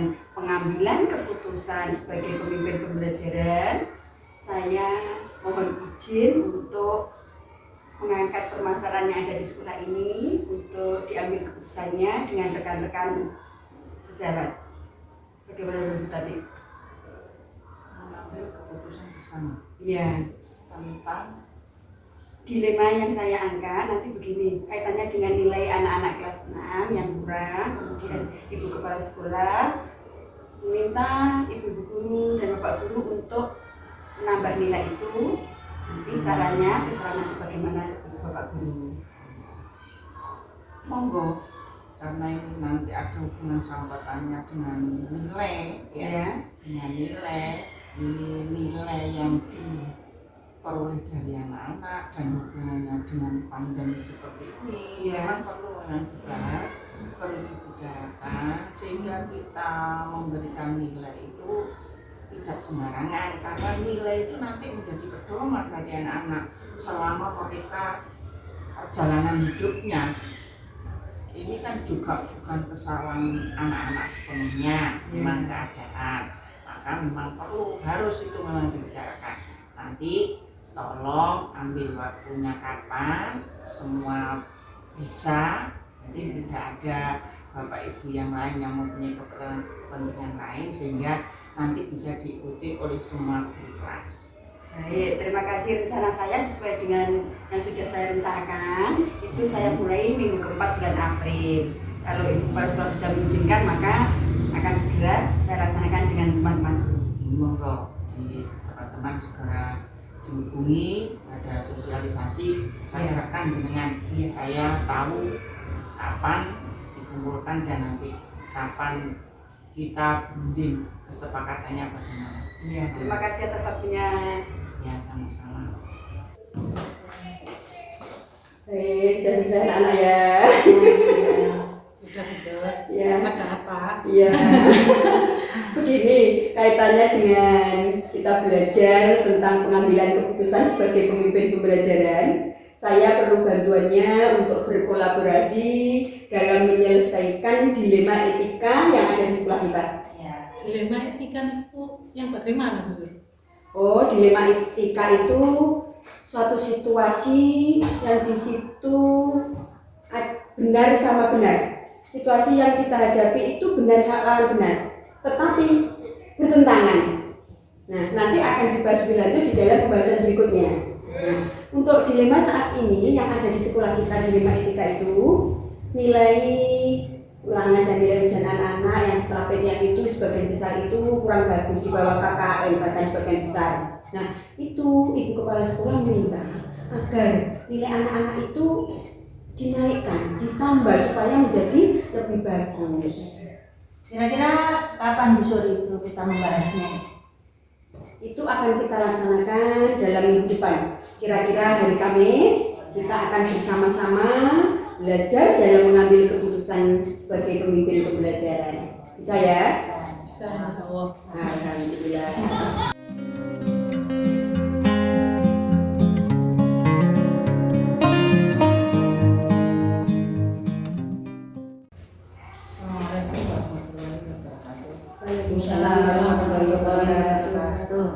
dengan pengambilan keputusan sebagai pemimpin pembelajaran, saya mohon izin untuk mengangkat permasalahan yang ada di sekolah ini untuk diambil keputusannya dengan rekan-rekan sejawat. Bagaimana menurut tadi? Mengambil keputusan bersama. Ya. Tentang Dilema yang saya angkat nanti begini, kaitannya dengan nilai anak-anak kelas 6 yang kurang, kemudian ibu kepala sekolah meminta ibu guru dan bapak guru untuk menambah nilai itu. Nanti caranya terserah nanti bagaimana ibu bapak guru. monggo, karena ini nanti ada hubungan sambatannya dengan nilai, Ya. dengan nilai yang diperoleh dari anak-anak dan hubungannya dengan pandemi seperti ini. Memang perlu dibahas, perlu dibicarakan sehingga kita memberikan nilai itu tidak sembarangan, karena nilai itu nanti menjadi pedoman bagi anak-anak selama mereka perjalanan hidupnya. Ini kan juga bukan kesalahan anak-anak sepenuhnya, memang keadaan, maka memang harus itu memang dibicarakan. Nanti tolong ambil waktunya kapan semua bisa, nanti tidak ada bapak ibu yang lain yang mempunyai kepentingan lain sehingga nanti bisa diikuti oleh semua guru kelas. Baik, terima kasih. Rencana saya sesuai dengan yang sudah saya rencanakan. Itu saya mulai minggu keempat bulan April. Kalau ibu kepala sekolah sudah mengizinkan, maka akan segera saya laksanakan dengan teman-teman. Monggo, jadi teman-teman segera dihubungi, ada sosialisasi, saya serahkan dengan saya tahu kapan dikumpulkan dan nanti kapan kita bimbing kesepakatannya bagaimana. Iya, terima kasih atas waktunya. Ya, sama-sama. Sudah selesai anak-anak ya. Sudah bisa. Ya. Ada apa? Iya. Begini, kaitannya dengan kita belajar tentang pengambilan keputusan sebagai pemimpin pembelajaran. Saya perlu bantuannya untuk berkolaborasi dalam menyelesaikan dilema etika yang ada di sekolah kita. Dilema etika itu yang bagaimana, Bu? Oh, dilema etika itu suatu situasi yang di situ benar sama benar. Situasi yang kita hadapi itu benar sama benar, tetapi bertentangan. Nah, nanti akan dibahas lebih lanjut di dalam pembahasan berikutnya. Nah, untuk dilema saat ini yang ada di sekolah kita, dilema etika itu nilai ulangan dan nilai ujian anak-anak yang setelah PTM itu sebagian besar itu kurang bagus, di bawah KKM bahkan sebagian besar. Nah, itu ibu kepala sekolah minta agar nilai anak-anak itu dinaikkan, ditambah supaya menjadi lebih bagus. Kira-kira kapan Bu Suri itu kita membahasnya? Itu akan kita laksanakan dalam minggu depan. Kira-kira hari Kamis kita akan bersama-sama belajar dalam mengambil keputusan sebagai pemimpin pembelajaran. Bisa ya? Bisa, Insya Allah. Alhamdulillah. Assalamualaikum warahmatullahi wabarakatuh. Waalaikumsalam warahmatullahi wabarakatuh.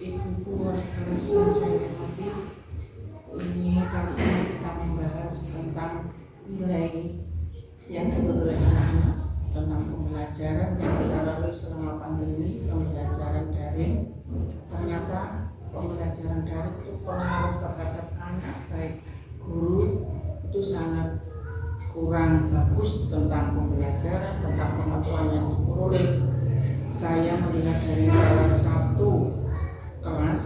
Ibu kelas yang saya hormati, ini kali ini kita membahas tentang nilai yang diperoleh anak-anak tentang pembelajaran yang kita lalui selama pandemi, pembelajaran daring. Ternyata pembelajaran daring itu pengaruh terhadap anak, baik guru itu sangat kurang bagus tentang pembelajaran, tentang pengetahuan yang diperoleh. Saya melihat dari salah satu kelas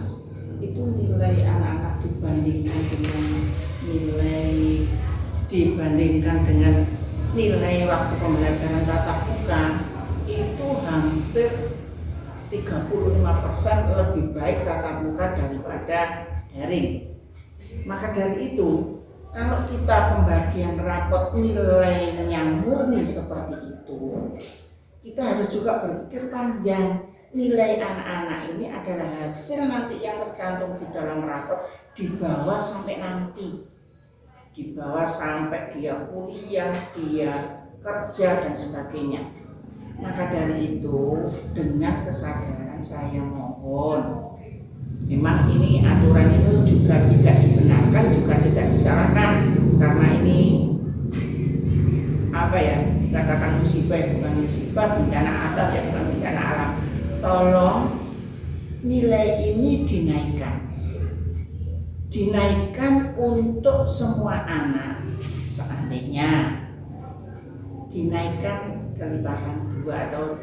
itu nilai anak-anak dibandingkan dengan nilai waktu pembelajaran tatap muka itu hampir 35% lebih baik tatap muka daripada daring. Maka dari itu, kalau kita pembagian rapot nilainya murni seperti itu, kita harus juga berpikir panjang. Nilai anak-anak ini adalah hasil nanti yang tercantum di dalam rapot, dibawa sampai nanti, dibawa sampai dia kuliah, dia kerja dan sebagainya. Maka dari itu, dengan kesadaran saya mohon, memang ini aturan itu juga tidak dibenarkan, juga tidak disalahkan, karena ini apa ya, dikatakan musibah bukan musibah, bencana alam ya bukan bencana alam. Tolong nilai ini dinaikkan untuk semua anak. Seandainya dinaikkan kelipatan 2 atau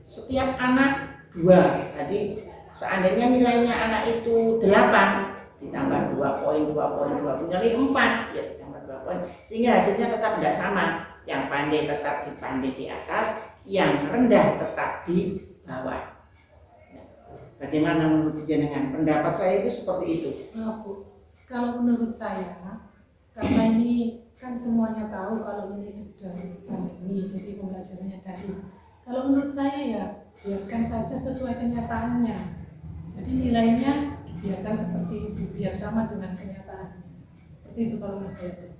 setiap anak 2, jadi seandainya nilainya anak itu 8 ditambah 2 poin menjadi 4 ya ditambah 2 poin, sehingga hasilnya tetap tidak sama. Yang pandai tetap di atas, yang rendah tetap di bawah. Bagaimana menurut jenengan? Pendapat saya itu seperti itu. Nah, Bu, kalau menurut saya, karena ini kan semuanya tahu kalau ini sedang pandemi, jadi pembelajarannya daring. Kalau menurut saya ya biarkan saja sesuai kenyataannya. Jadi nilainya biarkan seperti itu, biar sama dengan kenyataan. Seperti itu kalau menurut saya.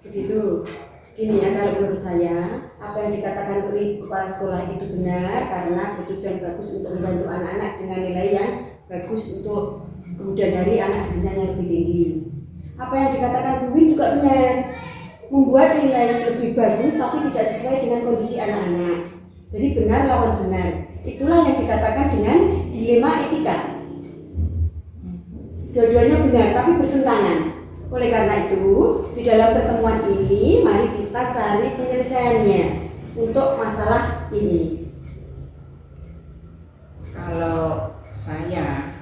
Begitu. Gini ya, kalau menurut saya apa yang dikatakan oleh kepala sekolah itu benar, karena bertujuan bagus untuk membantu anak-anak dengan nilai yang bagus untuk kemudian hari anak jenjang yang lebih tinggi. Apa yang dikatakan Bu Win juga benar, membuat nilai lebih bagus tapi tidak sesuai dengan kondisi anak-anak. Jadi benar lawan benar. Itulah yang dikatakan dengan dilema etika. Dua-duanya benar tapi bertentangan. Oleh karena itu, di dalam pertemuan ini mari kita cari penyelesaiannya untuk masalah ini. Kalau saya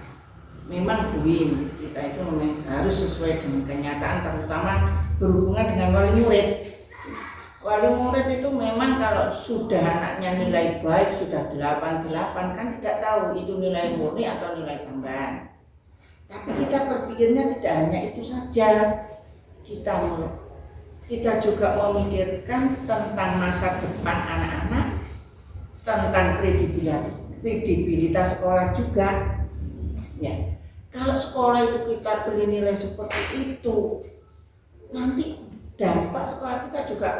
memang Bu Win, kita itu memang harus sesuai dengan kenyataan, terutama berhubungan dengan wali murid. Wali murid itu memang kalau sudah anaknya nilai baik, sudah 8 kan tidak tahu itu nilai murni atau nilai tambahan. Tapi kita berpikirnya tidak hanya itu saja. Kita juga memikirkan tentang masa depan anak-anak, tentang kredibilitas sekolah juga. Ya, kalau sekolah itu kita beli nilai seperti itu, nanti dampak sekolah kita juga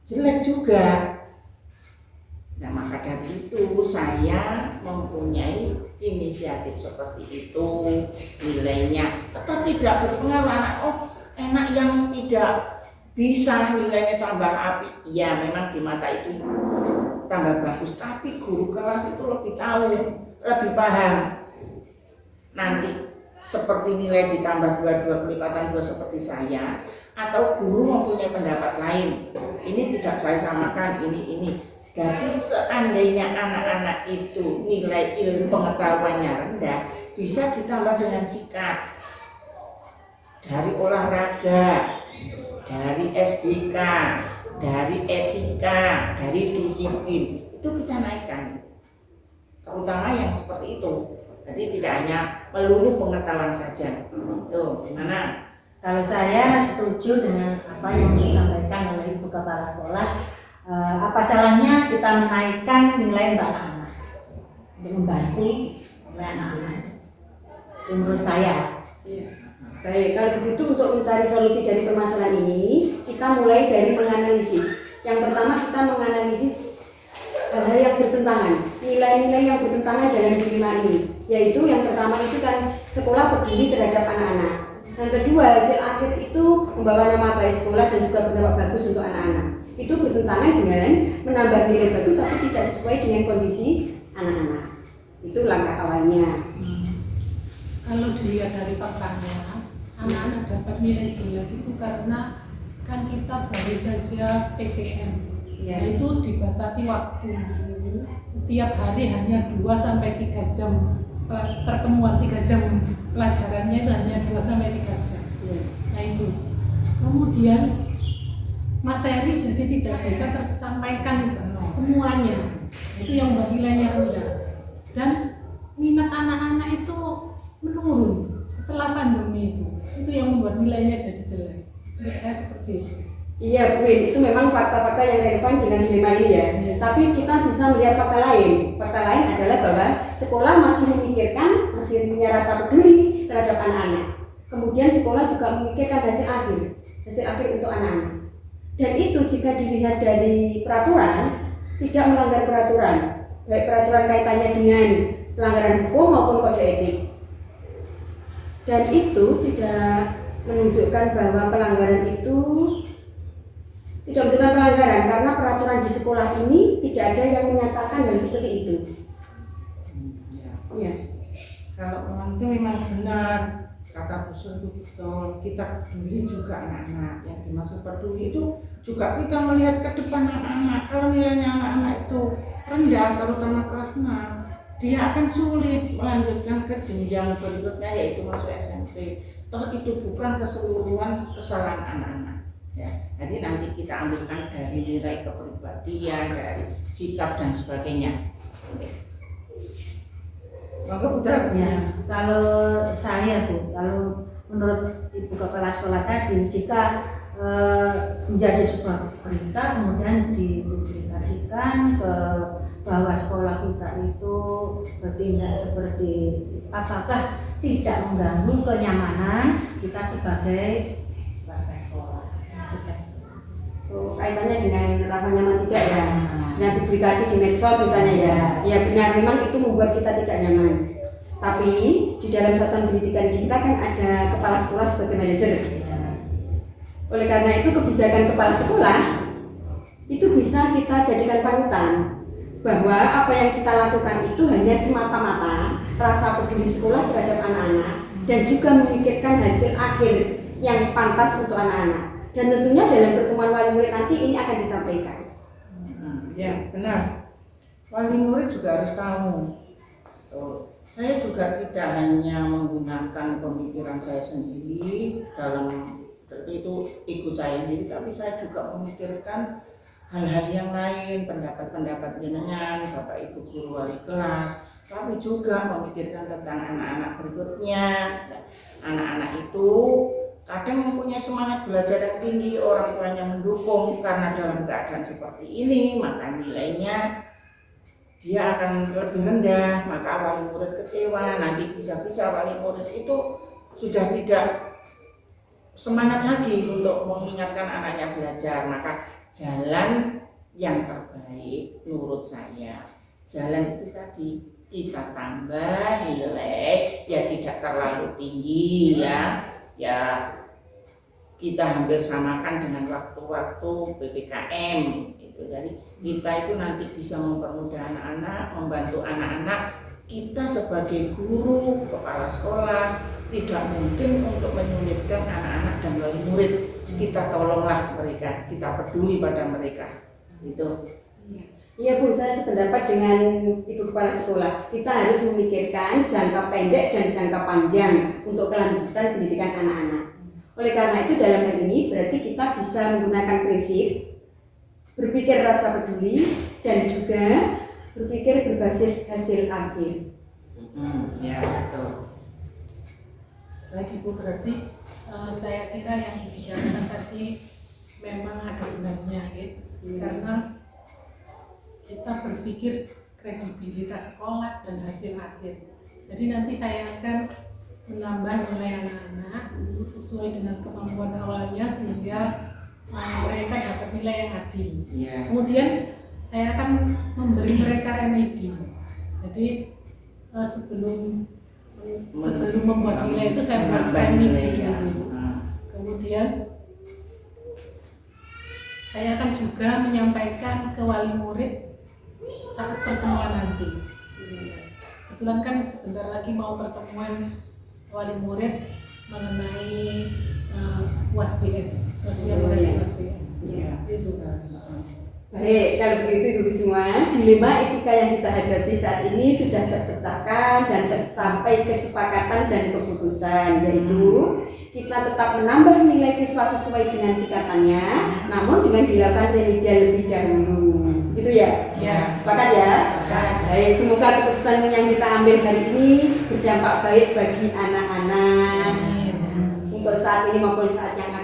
jelek juga. Nah, maka dari itu saya mempunyai inisiatif seperti itu. Nilainya tetap tidak berpengaruh. Enak yang tidak bisa nilainya tambah api. Ya, memang di mata itu tambah bagus, tapi guru kelas itu lebih tahu, lebih paham. Nanti seperti nilai ditambah 2 kelipatan 2 seperti saya, atau guru mempunyai pendapat lain. Ini tidak saya samakan, ini. Jadi seandainya anak-anak itu nilai ilmu pengetahuannya rendah, bisa ditambah dengan sikap dari olahraga, dari SBK, dari etika, dari disiplin, itu kita naikkan. Terutama yang seperti itu. Jadi tidak hanya melulu pengetahuan saja. Tuh, gimana? Kalau saya setuju dengan apa yang disampaikan oleh Ibu Kepala Sekolah. Apa salahnya kita menaikkan nilai untuk anak-anak untuk membantu nilai anak-anak? Itu menurut saya. Baik, kalau begitu untuk mencari solusi dari permasalahan ini, kita mulai dari menganalisis. Yang pertama kita menganalisis hal-hal yang bertentangan, nilai-nilai yang bertentangan dalam dilema ini. Yaitu yang pertama itu kan sekolah peduli terhadap anak-anak. Yang kedua, hasil akhir itu membawa nama baik sekolah dan juga berdampak bagus untuk anak-anak. Itu bertentangan dengan menambah nilai bagus tapi tidak sesuai dengan kondisi anak-anak. Itu langkah awalnya. Kalau dilihat dari faktanya, anak-anak dapat nilai jelek itu karena kan kita baru saja PTM, yaitu dibatasi waktu. Setiap hari hanya 2-3 jam pertemuan, 3 jam pelajarannya itu hanya 2-3 jam. Nah itu. Kemudian materi jadi tidak bisa tersampaikan semuanya, itu yang membuat nilainya rendah. Dan minat anak-anak itu menurun setelah pandemi itu yang membuat nilainya jadi jelek. Ya, seperti itu. Iya Bu Win, itu memang fakta-fakta yang relevan dengan dilema ini ya. Tapi kita bisa melihat fakta lain. Fakta lain adalah bahwa sekolah masih memikirkan, masih punya rasa peduli terhadap anak-anak. Kemudian sekolah juga memikirkan hasil akhir untuk anak-anak. Dan itu jika dilihat dari peraturan, tidak melanggar peraturan, baik peraturan kaitannya dengan pelanggaran hukum maupun kode etik. Dan itu tidak menunjukkan bahwa pelanggaran itu tidak menunjukkan pelanggaran, karena peraturan di sekolah ini tidak ada yang menyatakan hal seperti itu. Ya. Kalau memang itu memang benar kata Bu Sur itu betul, kita peduli juga anak-anak. Yang dimaksud peduli itu juga kita melihat ke depan anak-anak. Kalau nilainya anak-anak itu rendah, terutama kelas 6, dia akan sulit melanjutkan ke jenjang berikutnya, yaitu masuk SMP. Toh itu bukan keseluruhan kesalahan anak-anak. Ya, jadi nanti kita ambilkan dari nilai kepribadian, dari sikap dan sebagainya. Maka putar. Ya, kalau saya Bu, kalau menurut Ibu Kepala Sekolah tadi, jika menjadi sebuah berita kemudian dipublikasikan ke bahwa sekolah kita itu bertindak seperti apakah tidak mengganggu kenyamanan kita sebagai warga sekolah. Oh, kaitannya dengan rasa nyaman tidak ya? Dengan publikasi di medsos misalnya ya? Ya benar, memang itu membuat kita tidak nyaman. Tapi di dalam satuan pendidikan kita kan ada kepala sekolah sebagai manajer. Oleh karena itu kebijakan kepala sekolah itu bisa kita jadikan panutan, bahwa apa yang kita lakukan itu hanya semata-mata rasa peduli sekolah terhadap anak-anak dan juga memikirkan hasil akhir yang pantas untuk anak-anak. Dan tentunya dalam pertemuan wali murid nanti ini akan disampaikan. Ya benar, wali murid juga harus tahu. Saya juga tidak hanya menggunakan pemikiran saya sendiri dalam itu ikut saya sendiri, tapi saya juga memikirkan hal-hal yang lain, pendapat-pendapat jenengan, Bapak Ibu guru wali kelas, tapi juga memikirkan tentang anak-anak berikutnya. Anak-anak itu kadang mempunyai semangat belajar yang tinggi, orang tuanya mendukung, karena dalam keadaan seperti ini maka nilainya dia akan lebih rendah, maka wali murid kecewa, nanti bisa-bisa wali murid itu sudah tidak semangat lagi untuk mengingatkan anaknya belajar. Maka jalan yang terbaik menurut saya, jalan itu tadi, kita tambah nilai ya tidak terlalu tinggi ya kita hampir samakan dengan waktu-waktu PPKM itu. Jadi kita itu nanti bisa mempermudah anak-anak, membantu anak-anak. Kita sebagai guru, kepala sekolah tidak mungkin untuk menyulitkan anak-anak dan wali murid. Kita tolonglah mereka, kita peduli pada mereka. Itu. Iya Bu, saya sependapat dengan Ibu Kepala Sekolah. Kita harus memikirkan jangka pendek dan jangka panjang untuk kelanjutan pendidikan anak-anak. Oleh karena itu dalam hal ini berarti kita bisa menggunakan prinsip berpikir rasa peduli dan juga berpikir berbasis hasil akhir. Ya betul. Baik Ibu, berarti saya kira yang dibicarakan tadi memang ada benarnya gitu. Karena kita berpikir kredibilitas sekolah dan hasil akhir. Jadi nanti saya akan menambah nilai anak-anak sesuai dengan kemampuan awalnya sehingga mereka dapat nilai yang adil. Kemudian saya akan memberi mereka remedi. Jadi sebelum membuat nilai itu saya buat remedi dulu. Kemudian saya akan juga menyampaikan ke wali murid saat pertemuan nanti. Kebetulan kan sebentar lagi mau pertemuan wali murid mengenai UASBN, sosialisasi UASBN. Itu. Baik, kalau begitu Ibu semua, dilema etika yang kita hadapi saat ini sudah terpecahkan dan tercapai kesepakatan dan keputusan, yaitu kita tetap menambah nilai siswa sesuai dengan tingkatannya, namun dengan dilakukan remedial lebih dahulu. Gitu ya? Ya. Sepakat ya? Baik, semoga keputusan yang kita ambil hari ini berdampak baik bagi anak-anak untuk saat ini maupun saat yang akan